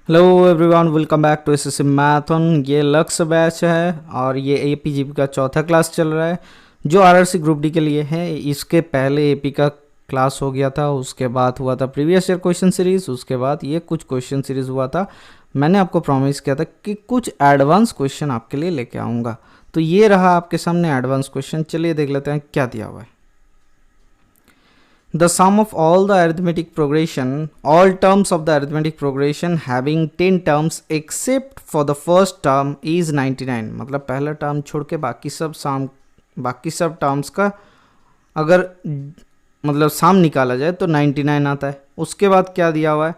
Hello everyone, welcome back to SSC मैथन। ये Lakshya batch है और ये एपी जीपी का चौथा क्लास चल रहा है जो आरआरसी ग्रुप डी के लिए है। इसके पहले एपी का क्लास हो गया था, उसके बाद हुआ था प्रीवियस ईयर क्वेश्चन सीरीज, उसके बाद ये कुछ क्वेश्चन सीरीज हुआ था। मैंने आपको प्रॉमिस किया था कि कुछ एडवांस क्वेश्चन आपके लिए लेके आऊँगा, तो ये रहा आपके सामने एडवांस क्वेश्चन। चलिए देख लेते हैं क्या दिया हुआ है। The sum of all the arithmetic progression, all terms of the arithmetic progression having 10 terms except for the first term is 99। मतलब पहला टर्म छोड़ के बाकी सब टर्म्स का अगर मतलब साम निकाला जाए तो 99 आता है। उसके बाद क्या दिया हुआ है,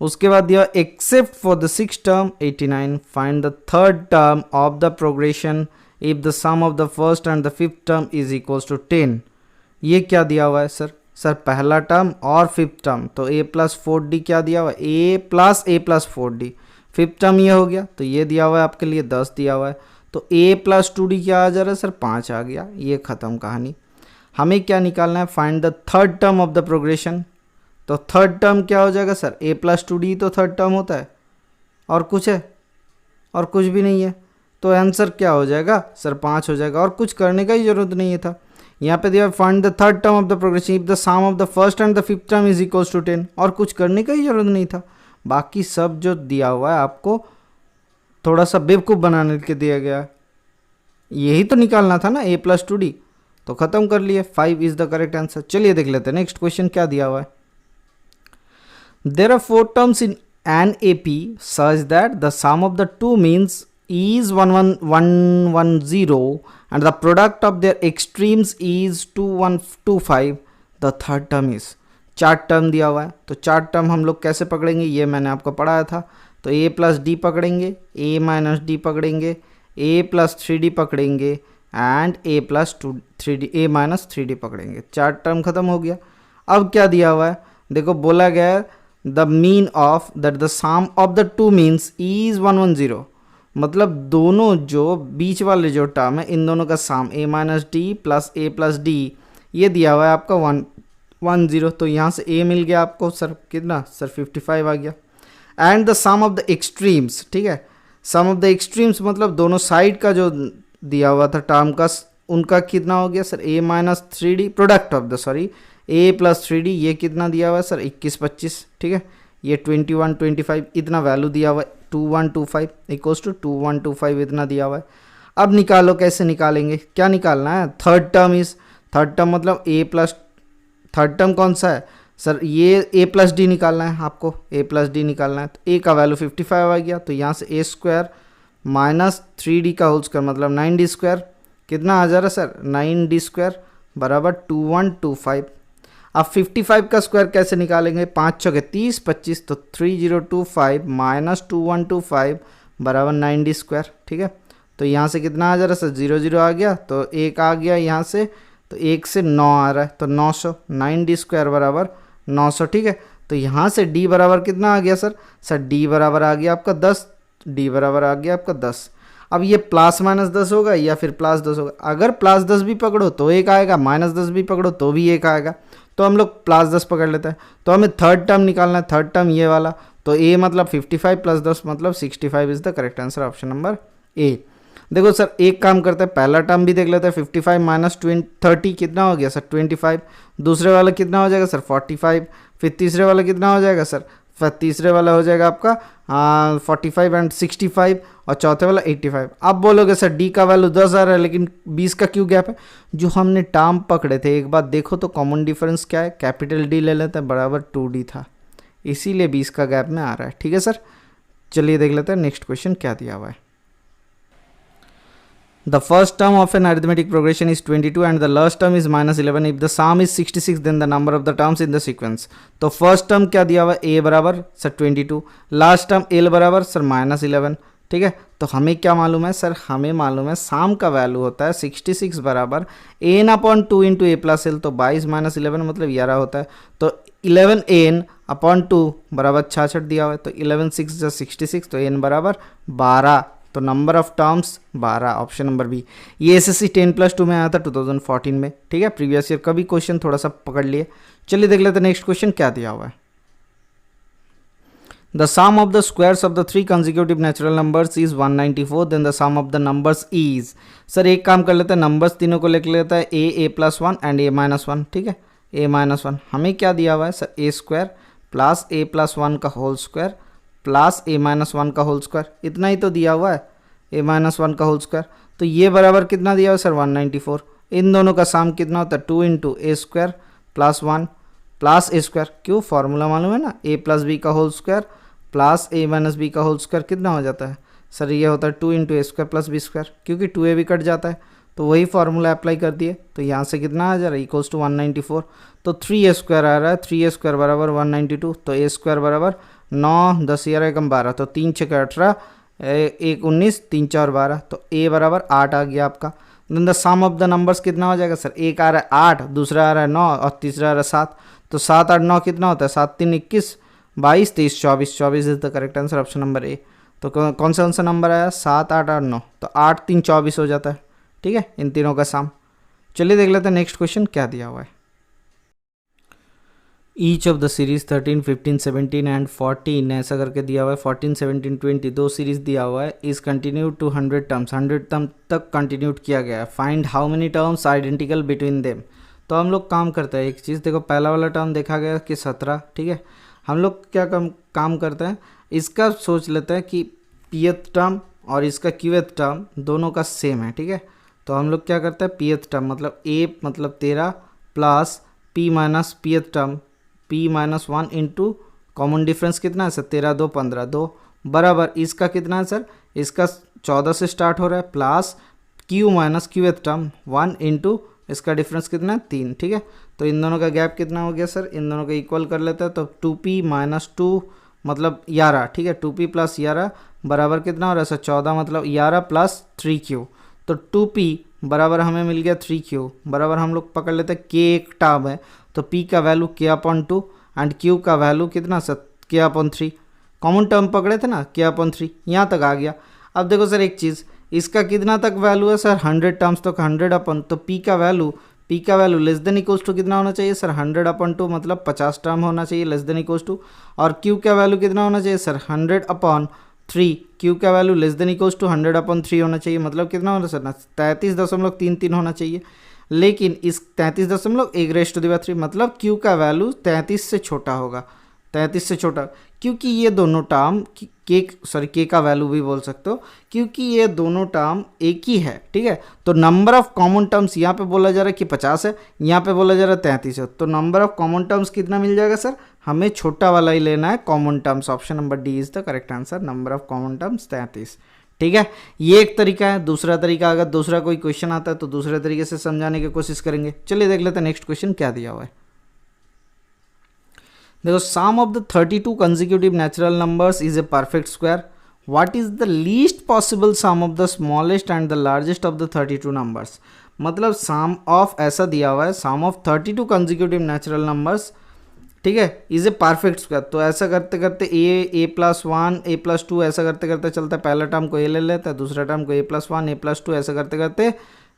उसके बाद दिया except for the six term 89। Find the third term of the progression if the sum of the first and the fifth term is equals to 10। ये क्या दिया हुआ है सर पहला टर्म और फिफ्थ टर्म, तो a प्लस 4d क्या दिया हुआ है, a plus 4d। Fifth term ये हो गया, तो ये दिया हुआ है आपके लिए 10 दिया हुआ है, तो a प्लस 2d क्या आ जा रहा है सर, 5 आ गया। ये ख़त्म कहानी। हमें क्या निकालना है, find the third term of the progression. तो थर्ड टर्म क्या हो जाएगा सर, a प्लस 2d तो थर्ड टर्म होता है, और कुछ है, और कुछ भी नहीं है, तो आंसर क्या हो जाएगा सर, 5 हो जाएगा। और कुछ करने का ही जरूरत नहीं है था। यहाँ पे दिया find the third term of the progression if the sum of the first and the fifth term is equals to 10, और कुछ करने का ही जरूरत नहीं था। बाकी सब जो दिया हुआ है आपको थोड़ा सा बेवकूफ़ बनाने के दिया गया, यही तो निकालना था ना, a प्लस 2d, तो खत्म कर लिए। 5 इज द करेक्ट आंसर। चलिए देख लेते हैं नेक्स्ट क्वेश्चन क्या दिया हुआ है। There are 4 terms in an AP such that the sum of the two means is 11110 and the product of their extremes is 2125। the third term is, चार term दिया हुआ है, तो चार टर्म हम लोग कैसे पकड़ेंगे, ये मैंने आपको पढ़ाया था। तो a प्लस डी पकड़ेंगे, a माइनस डी पकड़ेंगे, a प्लस 3d पकड़ेंगे and a plus 3d, a minus 3d पकड़ेंगे। चार टर्म खत्म हो गया। अब क्या दिया हुआ है, देखो बोला गया है the mean of that the sum of the two means is 110। मतलब दोनों जो बीच वाले जो टर्म है इन दोनों का सम a minus D plus D, ये दिया हुआ है आपका 110। तो यहाँ से a मिल गया आपको सर कितना सर 55 आ गया। And the sum of the extremes, ठीक है, सम ऑफ द एक्सट्रीम्स मतलब दोनों साइड का जो दिया हुआ था टर्म का, उनका कितना हो गया sir a minus 3d, product of the sorry a plus 3d, ये कितना दिया हुआ है सर 2125, ठीक है। ये 2125 इतना वैल्यू दिया हुआ है, 2125 इक्वल्स टू 2125 इतना दिया हुआ है। अब निकालो, कैसे निकालेंगे, क्या निकालना है, third term is, third term मतलब a प्लस, थर्ड टर्म कौन सा है सर, ये a प्लस डी निकालना है आपको, a प्लस डी निकालना है। तो a का वैल्यू 55 आ गया, तो यहाँ से a स्क्वायर माइनस 3d का होल स्क्वायर मतलब 9d स्क्वायर, कितना आ जा रहा है सर 9d स्क्वायर बराबर 2125। अब 55 का स्क्वायर कैसे निकालेंगे, 5 छः 30 25, तो 3025 माइनस 2125 बराबर 9d स्क्वायर, ठीक है। तो यहाँ से कितना आ जा रहा है सर 0 0 आ गया, तो एक आ गया यहाँ से, तो एक से 9 आ रहा है, तो 900, 9d स्क्वायर बराबर 900, ठीक है। तो यहाँ से d बराबर कितना आ गया सर d बराबर आ गया आपका 10, d बराबर आ गया आपका 10। अब ये प्लस माइनस 10 होगा या फिर प्लस 10 होगा, अगर प्लस 10 भी पकड़ो तो एक आएगा, माइनस 10 भी पकड़ो तो भी एक आएगा, तो हम लोग प्लस 10 पकड़ लेते हैं। तो हमें थर्ड टर्म निकालना है, थर्ड टर्म ये वाला, तो a मतलब 55 प्लस 10 मतलब 65 is the correct answer, option number a। देखो सर एक काम करते हैं, पहला टर्म भी देख लेते हैं, 55 माइनस 30 कितना हो गया सर 25, दूसरे वाला कितना हो जाएगा सर 45, फिर तीसरे वाला कितना हो जाएगा सर, तीसरे वाला हो जाएगा आपका 45 एंड 65, और चौथे वाला 85। अब बोलोगे सर डी का वैल्यू 10 आ रहा है लेकिन 20 का क्यों गैप है, जो हमने टर्म पकड़े थे एक बार देखो तो कॉमन डिफरेंस क्या है, कैपिटल डी ले लेते हैं बराबर 2d था, इसीलिए 20 का गैप में आ रहा है, ठीक है सर। चलिए देख लेते हैं नेक्स्ट क्वेश्चन क्या दिया हुआ है। The first term of an arithmetic progression is 22 and the last term is minus 11. If the sum is 66 then the number of the terms in the sequence। तो फर्स्ट टर्म क्या दिया हुआ है, a बराबर सर 22, लास्ट टर्म l बराबर sir minus 11, ठीक है। तो हमें क्या मालूम है सर, हमें मालूम है सम का वैल्यू होता है 66 बराबर n upon 2 into a plus L, तो 22 माइनस 11 मतलब 11 होता है, तो 11n अपॉन 2 बराबर 66 दिया हुआ है, तो 11 6 66, तो n बराबर 12, तो number of terms 12, option number B. ये एसएससी 10+2 में आया था 2014 में, ठीक है, प्रीवियस ईयर का भी क्वेश्चन थोड़ा सा पकड़ लिए। चलिए देख लेते हैं नेक्स्ट क्वेश्चन क्या दिया हुआ है। The sum of the squares of the three consecutive natural numbers is 194, then the sum of the numbers is. Sir एक काम कर लेते हैं, नंबर्स तीनों को लिख लेता है, A plus one and A minus one, ठीक है, ए माइनस वन। हमें क्या दिया हुआ है सर, ए स्क्वायर प्लस ए प्लस वन का होल स्क्वायर प्लस ए माइनस वन का होल स्क्वायर, इतना ही तो दिया हुआ है, ए माइनस वन का होल स्क्वायर। तो ये बराबर कितना दिया हुआ है सर, 194। इन दोनों का सम कितना होता है, 2 इंटू ए स्क्वायर प्लस वन प्लस ए स्क्वायर, क्यों, फॉर्मूला मालूम है ना, ए प्लस बी का होल स्क्वायर प्लस ए माइनस बी का होल स्क्वायर कितना हो जाता है सर, ये होता है 2 इंटू ए स्क्वायर प्लस बी स्क्वायर, क्योंकि 2a भी कट जाता है, तो वही फार्मूला अप्लाई कर दिए। तो यहाँ से कितना आ जा रहा है, इक्वल्स टू 194। तो 3a स्क्वायर आ रहा है, 3a स्क्वायर बराबर 192, तो a स्क्वायर बराबर 9 10 11 एकम 12, तो 3 6 18 1 19 3 4 12, तो a बराबर 8 आ गया आपका। Then the sum of the numbers कितना हो जाएगा सर, एक आ रहा है 8, दूसरा आ रहा है 9 और तीसरा आ रहा है 7, तो 7 8 9 कितना होता है, 7 3 21 22 23 24, 24 is the correct answer, option number A. तो कौन सा नंबर आया, 7 8 8 9, तो 8 3 24 हो जाता है, ठीक है, इन तीनों का सम। चलिए देख लेते हैं नेक्स्ट क्वेश्चन क्या दिया हुआ है। Each of the series 13 15 17 and 14 ऐसा करके दिया हुआ है, 14 17 20 दो सीरीज दिया हुआ है, is continued to 100 terms, 100 term तक कंटिन्यूड किया गया है। Find how many terms identical between them. तो हम लोग काम करते हैं एक चीज़, देखो पहला वाला टर्म देखा गया कि 17, ठीक है, हम लोग क्या काम करते हैं, इसका सोच लेते हैं कि पीएथ टर्म और इसका क्यूएथ टर्म दोनों का सेम है, ठीक है। तो हम लोग क्या करते हैं, पीएथ टर्म मतलब ए मतलब 13 plus P minus पीएथ term p minus 1 into common difference कितना है सर, 13 2 15 2 बराबर इसका कितना है सर, इसका 14 से स्टार्ट हो रहा है plus q minus qth term 1 into इसका डिफरेंस कितना है 3, ठीक है। तो इन दोनों का गैप कितना हो गया सर, इन दोनों का इक्वल कर लेते हैं, तो 2p माइनस 2 मतलब 11, ठीक है, 2p प्लस 11 बराबर कितना हो रहा है सर, 14 मतलब 11 प्लस 3q, तो 2p बराबर हमें मिल गया 3q बराबर हम लोग पकड़ लेते हैं k एक टर्म है, तो p का वैल्यू k/2 एंड q का वैल्यू कितना सर k/3, कॉमन टर्म पकड़े थे ना k/3, यहाँ तक आ गया। अब देखो सर एक चीज़, इसका कितना तक वैल्यू है सर, 100 टर्म्स तक 100 तो p का value less than equals to कितना होना चाहिए सर, 100/2 मतलब 50 टर्म होना चाहिए लेस देन इक्वल्स टू, और q का वैल्यू कितना होना चाहिए सर 100/3, q का value less than equals to 100/3 होना चाहिए, मतलब कितना होना सर 33.33 होना चाहिए। लेकिन इस 33.1/3 मतलब q का वैल्यू 33 से छोटा होगा, 33 से छोटा, क्योंकि ये दोनों टर्म के का वैल्यू भी बोल सकते हो, क्योंकि ये दोनों टर्म एक ही है, ठीक है। तो नंबर ऑफ कॉमन टर्म्स यहाँ पे बोला जा रहा है कि 50 है, यहाँ पे बोला जा रहा है 33 है, तो नंबर ऑफ कॉमन टर्म्स कितना मिल जाएगा सर, हमें छोटा वाला ही लेना है common terms, option number D is the correct answer, number of common terms 33, ठीक है। ये एक तरीका है। दूसरा तरीका, अगर दूसरा कोई क्वेश्चन आता है तो दूसरे तरीके से समझाने की कोशिश करेंगे। चलिए देख लेते हैं नेक्स्ट क्वेश्चन क्या दिया हुआ है। देखो, sum of the 32 consecutive natural numbers is a perfect square, what is the least possible sum of the smallest and the largest of the 32 numbers. मतलब सम ऑफ ऐसा दिया हुआ है, sum of 32 consecutive natural numbers, ठीक है, is a perfect square. तो ऐसा करते करते a+1 a+2 ऐसा करते करते चलता है, पहला टर्म को a ले लेता है, दूसरा टर्म को a+1 a+2 ऐसा करते करते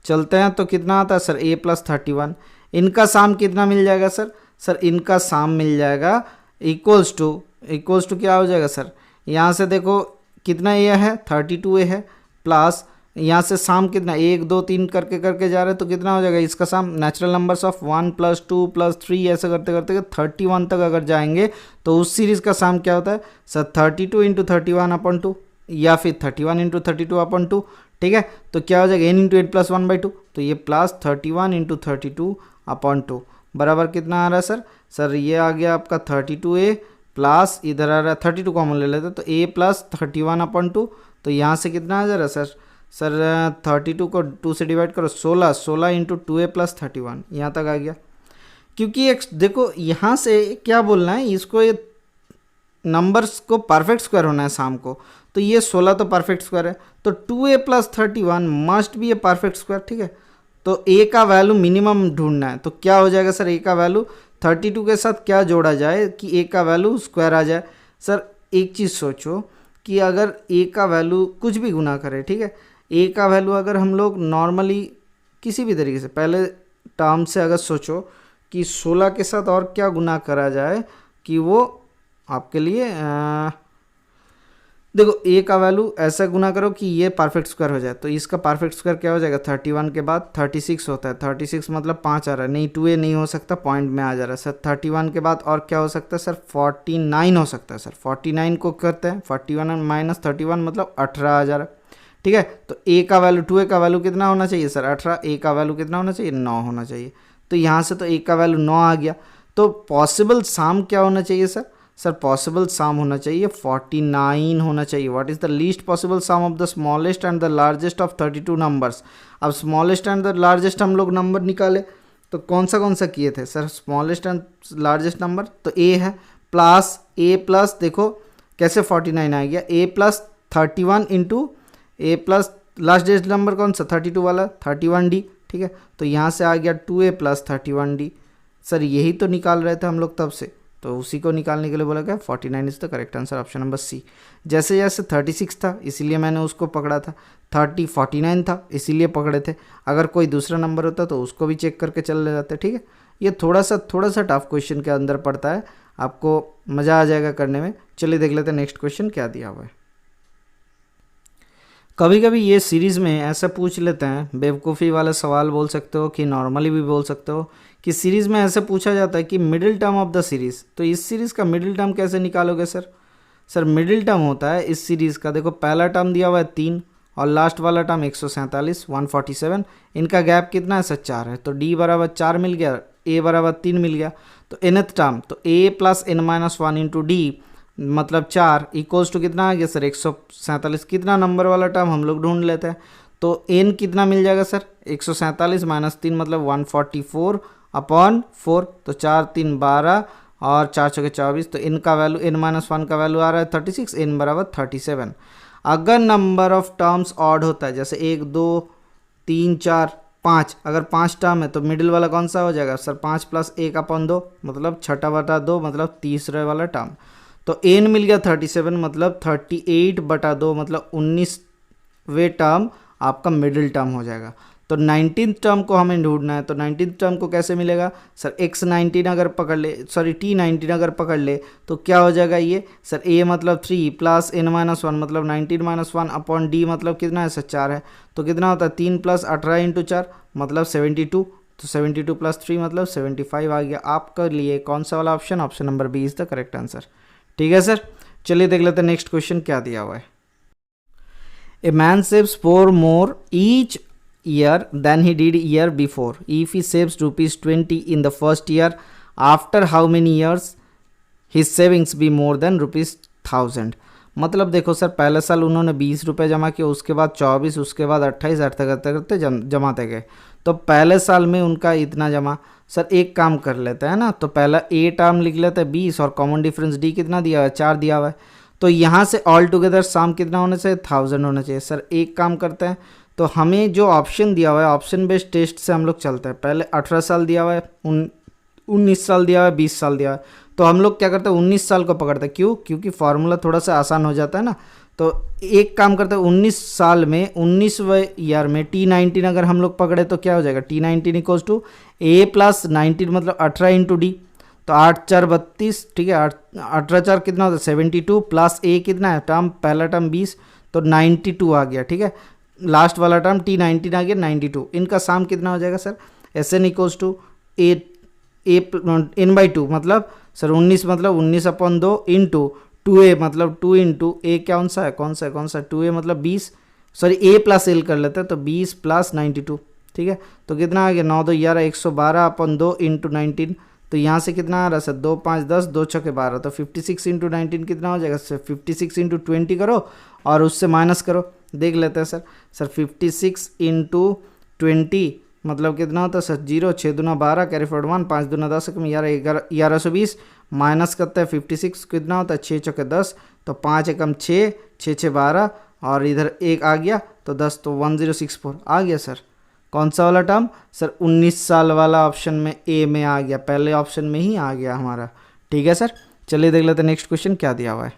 चलते हैं, तो कितना आता है सर a+31। इनका साम कितना मिल जाएगा सर, इनका साम मिल जाएगा इक्वल्स टू क्या हो जाएगा सर, यहाँ से देखो कितना a है 32a है, प्लस यहाँ से साम कितना 1 2 3 करके करके जा रहे हैं, तो कितना हो जाएगा इसका साम, नेचुरल नंबर्स ऑफ 1 + 2 + 3 ऐसे करते करते 31 तक अगर जाएंगे तो उस सीरीज़ का साम क्या होता है सर 32 × 31/2 या फिर 31 × 32/2, ठीक है। तो क्या हो जाएगा n × n + 1/2, तो ये प्लस 31 × 32/2 बराबर कितना आ रहा है सर ये आ गया आपका 32a प्लस इधर आ रहा है 32 कॉमन ले लेते तो a + 31/2, तो यहाँ से कितना आ जा रहा है सर 32 को 2 से डिवाइड करो 16 × 2a + 31 यहाँ तक आ गया। क्योंकि एक देखो यहाँ से क्या बोलना है, इसको ये नंबर्स को परफेक्ट स्क्वायर होना है शाम को, तो ये 16 तो परफेक्ट स्क्वायर है, तो 2a + 31 must be A perfect square, ठीक है। तो a का वैल्यू मिनिमम ढूंढना है, तो क्या हो जाएगा सर a का वैल्यू 32 के साथ क्या जोड़ा जाए कि a का वैल्यू स्क्वायर आ जाए। सर एक चीज़ सोचो कि अगर a का वैल्यू कुछ भी गुना करे, ठीक है, a का वैल्यू अगर हम लोग नॉर्मली किसी भी तरीके से पहले टर्म से अगर सोचो कि 16 के साथ और क्या गुना करा जाए कि वो आपके लिए देखो ए का वैल्यू ऐसा गुना करो कि ये परफेक्ट स्क्वायर हो जाए, तो इसका परफेक्ट स्क्वायर क्या हो जाएगा, 31 के बाद 36 होता है, 36 मतलब 5 आ रहा है, नहीं 2a नहीं हो सकता, पॉइंट में आ जा रहा है सर। 31 के बाद और क्या हो सकता है सर, 49 हो सकता है सर। 49 को करते हैं 41 माइनस 31 मतलब 18 आ जा रहा है, ठीक है। तो a का वैल्यू 2a का वैल्यू कितना होना चाहिए सर 18, a का वैल्यू कितना होना चाहिए 9 होना चाहिए। तो यहाँ से तो a का वैल्यू 9 आ गया। तो पॉसिबल साम क्या होना चाहिए सर, सर पॉसिबल साम होना चाहिए 49 होना चाहिए। What is the least possible sum of the smallest and the largest of 32 numbers. अब स्मॉलेस्ट एंड द लार्जेस्ट हम लोग नंबर निकाले तो कौन सा किए थे sir, smallest and largest number तो a है, प्लस a प्लस देखो कैसे 49 आ गया, a plus 31 into a plus largest number कौन सा 32 वाला 31d, ठीक है। तो यहाँ से आ गया 2a प्लस 31d। सर यही तो निकाल रहे थे हम लोग तब से, तो उसी को निकालने के लिए बोला गया 49 is the correct answer, option number C. जैसे जैसे 36 था इसीलिए मैंने उसको पकड़ा था, 49 था इसीलिए पकड़े थे। अगर कोई दूसरा नंबर होता तो उसको भी चेक करके चल ले जाते, ठीक है। ये थोड़ा सा टफ क्वेश्चन के अंदर पड़ता है, आपको मज़ा आ जाएगा करने में। चलिए देख लेते हैं नेक्स्ट क्वेश्चन क्या दिया हुआ है। कभी कभी ये सीरीज़ में ऐसा पूछ लेते हैं, बेवकूफ़ी वाला सवाल बोल सकते हो कि नॉर्मली भी बोल सकते हो, कि सीरीज़ में ऐसे पूछा जाता है कि middle term of the series. तो इस सीरीज़ का मिडिल टर्म कैसे निकालोगे सर, सर मिडिल टर्म होता है इस सीरीज़ का, देखो पहला टर्म दिया हुआ है 3 और लास्ट वाला टर्म 147 147, इनका गैप कितना है सर 4 है। तो d बराबर 4 मिल गया, a बराबर 3 मिल गया। तो nth टर्म तो a plus n minus 1 into D मतलब 4 इक्वल्स टू कितना आ गया सर 147। कितना नंबर वाला टर्म हम लोग ढूंढ लेते हैं, तो n कितना मिल जाएगा सर 147 माइनस 3 मतलब 144 अपॉन 4, तो 4 3 12 और 4 6 24, तो n का वैल्यू n माइनस 1 का वैल्यू आ रहा है 36, n बराबर 37। अगर नंबर ऑफ टर्म्स ऑड होता है जैसे 1 2 3 4 5, अगर 5 टर्म है तो मिडिल वाला कौन सा हो जाएगा सर 5 प्लस 1 अपॉन 2 मतलब 6/2 मतलब तीसरे वाला टर्म। तो n मिल गया 37 मतलब 38/2 मतलब 19वें टर्म आपका मिडिल टर्म हो जाएगा। तो 19th टर्म को हमें ढूंढना है, तो 19th टर्म को कैसे मिलेगा सर x19 अगर पकड़ ले, सॉरी t19 अगर पकड़ ले तो क्या हो जाएगा ये सर a मतलब 3 प्लस n माइनस 1 मतलब 19 माइनस 1 अपॉन d मतलब कितना है सर 4 है। तो कितना होता है 3 प्लस 18 इंटू 4 मतलब 72, तो 72 प्लस 3 मतलब 75 आ गया। आपका लिए कौन सा वाला option, option number B is the correct answer, ठीक है सर। चलिए देख लेते हैं नेक्स्ट क्वेश्चन क्या दिया हुआ है। A man saves 4 more each year than he did year before. If he saves ₹20 in the first year, after how many years his savings be more than ₹1000? मतलब देखो सर पहले साल उन्होंने 20 रुपये जमा किए, उसके बाद 24, उसके बाद 28 करते करते करते जमाते गए। तो पहले साल में उनका इतना जमा। सर एक काम कर लेते हैं ना, तो पहला ए टर्म लिख लेते हैं 20 और कॉमन डिफरेंस डी कितना दिया हुआ है 4 दिया हुआ है। तो यहाँ से ऑल टुगेदर साम कितना होना चाहिए 1000 होना चाहिए। सर एक काम करते हैं, तो हमें जो ऑप्शन दिया हुआ है ऑप्शन बेस्ड टेस्ट से हम लोग चलते हैं। पहले 18 साल दिया हुआ है, 19 साल दिया हुआ है, 20 साल दिया हुआ है, तो हम लोग क्या करते हैं 19 साल को पकड़ते हैं। क्यों, क्योंकि फार्मूला थोड़ा सा आसान हो जाता है ना। तो एक काम करते हैं 19 साल में 19वें ईयर में t19 अगर हम लोग पकड़े तो क्या हो जाएगा t19 equals to a plus 19 मतलब 18 इंटू डी, तो 8 4 32, ठीक है 18 4 कितना होता है 72 प्लस a कितना है टर्म पहला टर्म 20 तो 92 आ गया, ठीक है। लास्ट वाला टर्म t19 आ गया 92, इनका साम कितना हो जाएगा sir Sn equals to a n/2 मतलब सर 19 मतलब 19 अपॉन 2 इंटू 2a मतलब 2 इंटू a कौन सा 2a मतलब 20, सॉरी a प्लस एल कर लेते हैं तो 20 प्लस 92, ठीक है। तो कितना आ गया 9 2 11 112 अपॉन 2 इंटू 19, तो यहाँ से कितना आ रहा है सर 2 5 10 2 6 12, तो 56 इंटू 19 कितना हो जाएगा सर 56 इंटू 20 करो और उससे माइनस करो, देख लेते हैं सर 56 इंटू 20 मतलब कितना होता है सर 0 6 दूना 12 कैरी फॉरवर्ड 1 5 दूना 10 1120 माइनस करते हैं 56 कितना होता है 6 चौके 10, तो 5 एकम 6 6 6 12 और इधर एक आ गया तो 10, तो 1064 आ गया सर। कौन सा वाला टर्म सर 19 साल वाला ऑप्शन में ए में आ गया, पहले ऑप्शन में ही आ गया हमारा, ठीक है सर। चलिए देख लेते हैं नेक्स्ट क्वेश्चन क्या दिया हुआ है।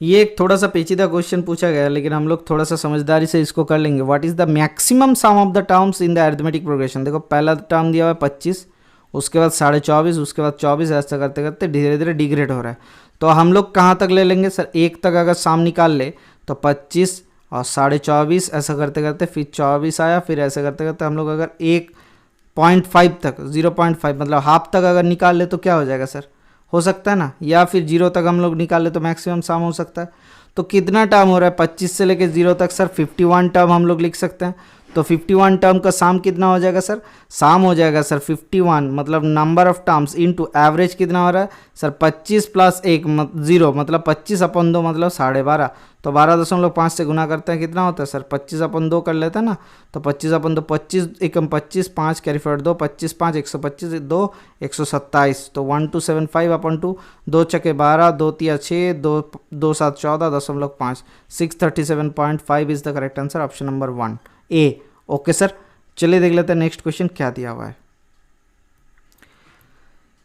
ये एक थोड़ा सा पेचीदा क्वेश्चन पूछा गया लेकिन हम लोग थोड़ा सा समझदारी से इसको कर लेंगे। What is the maximum some of the terms in the arithmetic progression. देखो पहला टर्म दिया हुआ है 25, उसके बाद 24.5, उसके बाद 24, ऐसा करते करते धीरे धीरे डिग्रेड हो रहा है। तो हम लोग कहाँ तक ले लेंगे सर, 1 तक अगर साम निकाल ले तो 25 और 24.5 ऐसा करते करते फिर 24 आया, फिर ऐसे करते करते हम लोग अगर 1.5 तक 0.5 मतलब हाफ तक अगर निकाल ले तो क्या हो जाएगा सर, हो सकता है ना, या फिर 0 तक हम लोग निकाल ले तो मैक्सिमम साम हो सकता है। तो कितना टर्म हो रहा है 25 से लेके 0 तक सर, 51 टर्म हम लोग लिख सकते हैं। तो 51 टर्म का साम कितना हो जाएगा सर, साम हो जाएगा सर 51 मतलब number of terms into average कितना हो रहा है सर 25 प्लस 1 0 मतलब 25/2 मतलब 12.5। तो 12.5 से गुना करते हैं कितना होता है सर, 25/2 कर लेते हैं ना। तो 25/2 25 एकम 25 5 कैरी फॉरवर्ड 2 25 5 125 2 127। तो 1275/2 2 छके 12 2 तिया 6 2 2 7 14.5 637.5 is the correct answer, option number 1 A. Okay sir, चलिए देख लेते हैं नेक्स्ट क्वेश्चन क्या दिया हुआ है।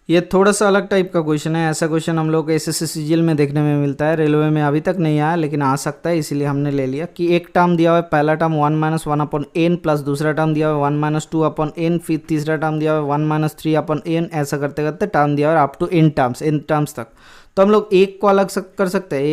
ये थोड़ा सा अलग टाइप का क्वेश्चन है। ऐसा क्वेश्चन हम लोग एसएससी सीजीएल में देखने में मिलता है, रेलवे में अभी तक नहीं आया लेकिन आ सकता है, इसीलिए हमने ले लिया कि एक टर्म दिया हुआ है, पहला टर्म 1 - 1/n प्लस दूसरा टर्म दिया हुआ है 1 - 2/n, फिर तीसरा टर्म दिया हुआ है 1 - 3/n, ऐसा करते करते टर्म दिया हुआ है अप टू n टर्म्स तक। तो हम लोग एक को अलग कर सकते हैं,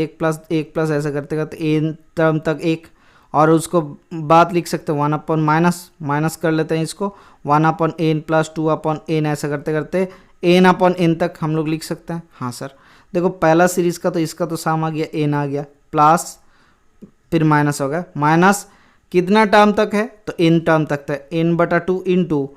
1 प्लस ऐसा करते करते n टर्म तक एक, और उसको बात लिख सकते हैं 1 माइनस कर लेते हैं इसको 1/n प्लस 2/n, ऐसा करते करते n/n तक हम लोग लिख सकते हैं। हाँ सर, देखो पहला सीरीज का तो इसका तो साम आ गया, n आ गया, प्लस फिर माइनस हो गया, माइनस कितना टर्म तक है तो n टर्म तक था, n/2 into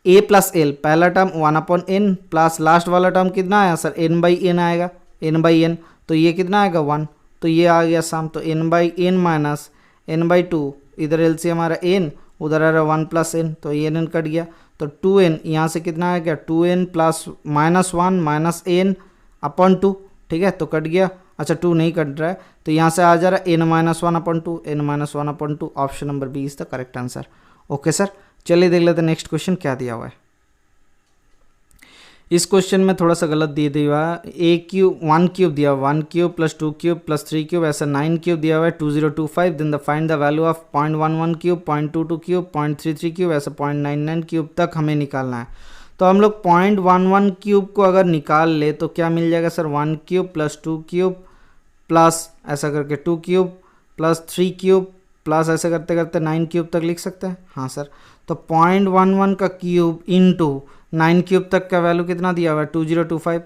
a plus l, पहला टर्म 1/n प्लस लास्ट वाला टर्म कितना आया सर n/n आएगा, n/n, तो ये कितना आएगा 1, तो ये आ गया साम। तो n/n माइनस n/2, इधर एल से हमारा n, उधर आ रहा 1 + n, तो ये n कट गया। तो 2n यहाँ से कितना आ गया 2n प्लस -1 माइनस n/2, ठीक है, तो कट गया। अच्छा 2 नहीं कट रहा है तो यहाँ से आ जा रहा है n-1/2, n-1/2, option number B is the correct answer. Okay sir, चलिए देख लेते हैं नेक्स्ट क्वेश्चन क्या दिया हुआ है। इस क्वेश्चन में थोड़ा सा गलत दिया हुआ है, वन क्यूब दिया हुआ, 1 cube plus 2 cube plus 3 cube ऐसा 9 क्यूब दिया हुआ है 2025, then the find the value of 0.11 cube 0.22 cube 0.33 cube ऐसा 0.99 क्यूब तक हमें निकालना है। तो हम लोग 0.11 क्यूब को अगर निकाल ले तो क्या मिल जाएगा sir, 1 cube plus 2 cube plus ऐसा करके 2 क्यूब प्लस 3 क्यूब प्लस ऐसे करते करते 9 क्यूब तक लिख सकते हैं। हाँ सर, तो 0.11 का क्यूब इंटू 9 क्यूब तक का वैल्यू कितना दिया हुआ है 2025,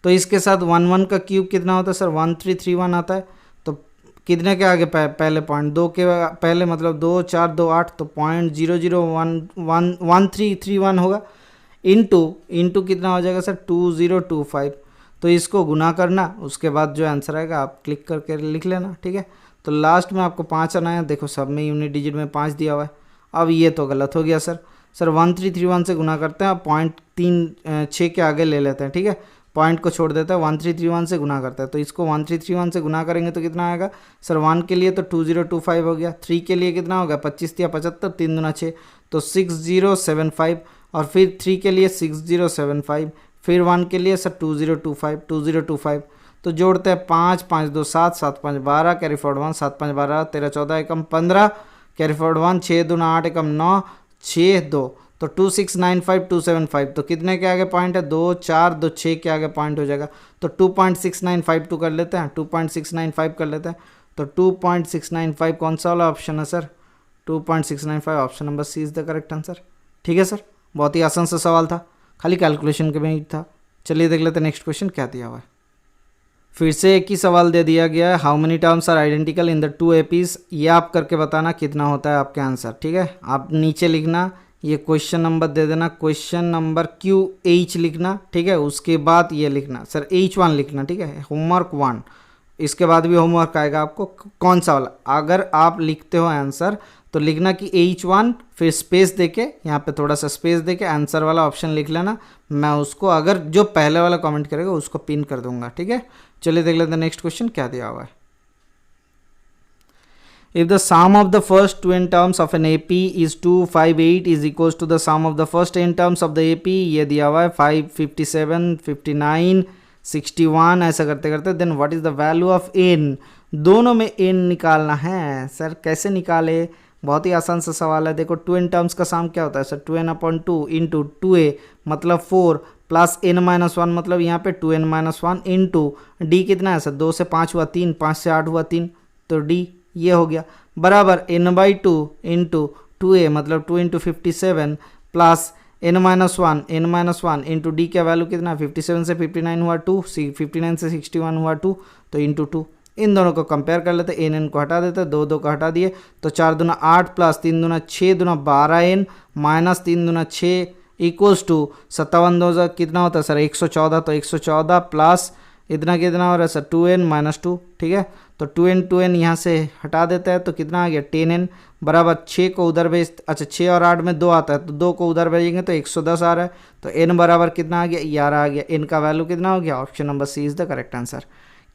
तो इसके साथ 11 का क्यूब कितना होता है सर 1331 आता है। तो कितने के आगे पहले पॉइंट 2 के पहले मतलब 2 4 2 8, तो 0.001331 होगा, इंटू कितना हो जाएगा सर 2025। तो इसको गुना करना, उसके बाद जो आंसर आएगा आप क्लिक करके लिख लेना, ठीक है। तो लास्ट में आपको 5 आना है, देखो सब में यूनिट डिजिट में 5 दिया हुआ है। अब ये तो गलत हो गया सर 1331 से गुना करते हैं, अब 0.36 के आगे ले लेते हैं, ठीक है, पॉइंट को छोड़ देते हैं, 1331 से गुना करते हैं। तो इसको 1331 से गुना करेंगे तो कितना आएगा सर, 1 के लिए तो 2025 हो गया, 3 के लिए कितना होगा 25 या 75, 3 दूना 6 तो 6075, और फिर 3 के लिए 6075, फिर 1 के लिए सर 2025 तो जोड़ते हैं 5 5 2 7 7 5 12 कैरी फॉरवर्ड 1 7 5 12 13 14 एकम 15 कैरी फॉरवर्ड 1 6 दूना 8 एकम 9 6 2, तो 2695 275, तो कितने के आगे पॉइंट है 2 4 2 6 के आगे पॉइंट हो जाएगा। तो 2.6952 कर लेते हैं, 2.695 कर लेते हैं। तो 2.695 कौन सा वाला ऑप्शन है sir, 2.695 option number C is the correct answer. ठीक है सर, बहुत ही आसान सा सवाल था, खाली कैलकुलेशन के में ही था। चलिए देख लेते हैं नेक्स्ट क्वेश्चन क्या दिया हुआ है। फिर से एक ही सवाल दे दिया गया है, how many terms are identical in the 2 APs, ये आप करके बताना कितना होता है आपके आंसर। ठीक है, आप नीचे लिखना, ये क्वेश्चन नंबर दे देना, क्वेश्चन नंबर QH लिखना, ठीक है, उसके बाद ये लिखना सर H1 लिखना, ठीक है, होमवर्क 1, इसके बाद भी होमवर्क आएगा आपको कौन सा वाला। अगर आप लिखते हो आंसर तो लिखना कि H1 फिर स्पेस देके, यहाँ पे थोड़ा सा स्पेस देके आंसर वाला ऑप्शन लिख लेना, मैं उसको अगर जो पहले वाला कमेंट करेगा उसको पिन कर दूंगा। ठीक है, चलिए देख लेते हैं नेक्स्ट क्वेश्चन क्या दिया हुआ है। If the sum of the first 2 n terms of an AP is 258 is equals to the sum of the first n terms of the AP, ये दिया हुआ है 5 57 59 61 ऐसा करते करते, then what is the value of n, दोनों में n निकालना है। सर कैसे निकाले, बहुत ही आसान सा सवाल है। देखो 2 n टर्म्स का सम क्या होता है सर, 2n/2 इंटू 2a मतलब 4 प्लस n माइनस वन मतलब यहाँ पे 2n minus one into D कितना है सर 2 से 5 हुआ 3, 5 से 8 हुआ 3, तो d ये हो गया बराबर n/2 इंटू 2a मतलब 2 into 57 plus n minus one into D का वैल्यू कितना 57 से 59 हुआ 2, 59 से 61 हुआ 2, तो इंटू 2। इन दोनों को कंपेयर कर लेते, n को हटा देते, 2 को हटा दिए तो 4 दूना 8 प्लस 3 दूना 6 दूना 12n माइनस 3 दूना 6 इक्वल्स टू 57 2 कितना होता है सर 114, तो 114 प्लस इतना कितना हो रहा है सर 2n माइनस 2, ठीक है। तो 2n यहाँ से हटा देता है तो कितना आ गया 10n बराबर 6 को उधर भेज, अच्छा 6 और 8 में 2 आता है तो 2 को उधर भेजेंगे तो 110 आ रहा है, तो n बराबर कितना आ गया 11 आ गया। n का वैल्यू कितना हो गया, option number C is the correct answer.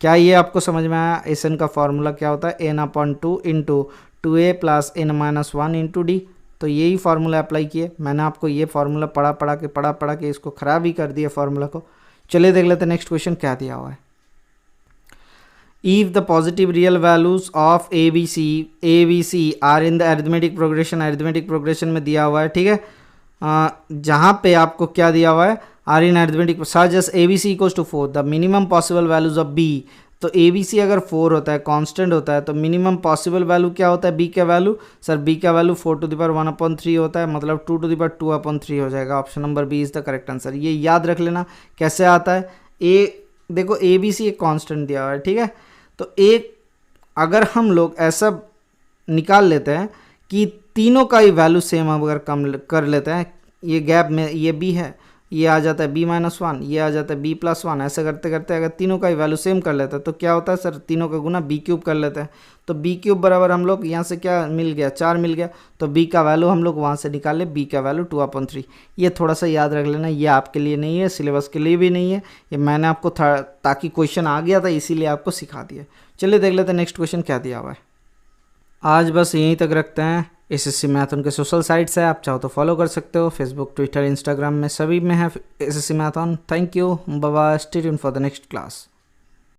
क्या ये आपको समझ में आया? Sn का फॉर्मूला क्या होता है n/2 into 2a plus n minus one into D, तो यही फार्मूला अप्लाई किए। मैंने आपको ये फार्मूला पढ़ा के इसको ख़राब ही कर दिया फार्मूला को। चलिए देख लेते हैं नेक्स्ट क्वेश्चन क्या दिया हुआ है। If the positive real values of ABC are in the arithmetic progression में दिया हुआ है, ठीक है। जहाँ पे आपको क्या दिया हुआ है are in arithmetic such as ABC equals to 4 the minimum possible values of B, तो ABC अगर 4 होता है कांस्टेंट होता है तो मिनिमम पॉसिबल वैल्यू क्या होता है B का वैल्यू, सर B का वैल्यू 4 टू द पावर 1/3 होता है, मतलब 2 टू द पावर 2/3 हो जाएगा। Option number B is the correct answer. ये याद रख लेना कैसे आता है। देखो ABC एक कांस्टेंट दिया हुआ है, ठीक है। तो एक अगर हम लोग ऐसा निकाल लेते हैं कि तीनों का ही वैल्यू सेम अगर कम कर लेते हैं, ये गैप में ये B है, ये आ जाता है B-1, ये आ जाता है B+1, ऐसे करते करते अगर तीनों का ही वैल्यू सेम कर लेते हैं तो क्या होता है सर तीनों का गुना B³ कर लेते हैं, तो B³ बराबर हम लोग यहाँ से क्या मिल गया 4 मिल गया, तो B का वैल्यू हम लोग वहाँ से निकाले, B का वैल्यू 2/3। ये थोड़ा सा याद रख लेना, ये आपके लिए नहीं है, सिलेबस के लिए भी नहीं है, ये मैंने आपको ताकि क्वेश्चन आ गया था इसीलिए आपको सिखा दिया। चलिए देख लेते हैं नेक्स्ट क्वेश्चन क्या दिया हुआ है। आज बस यहीं तक रखते हैं। SSC मैथन के सोशल साइट्स है, आप चाहो तो फॉलो कर सकते हो, फेसबुक ट्विटर इंस्टाग्राम में सभी में है SSC मैथन। Thank you, bye bye, stay tuned for the next class.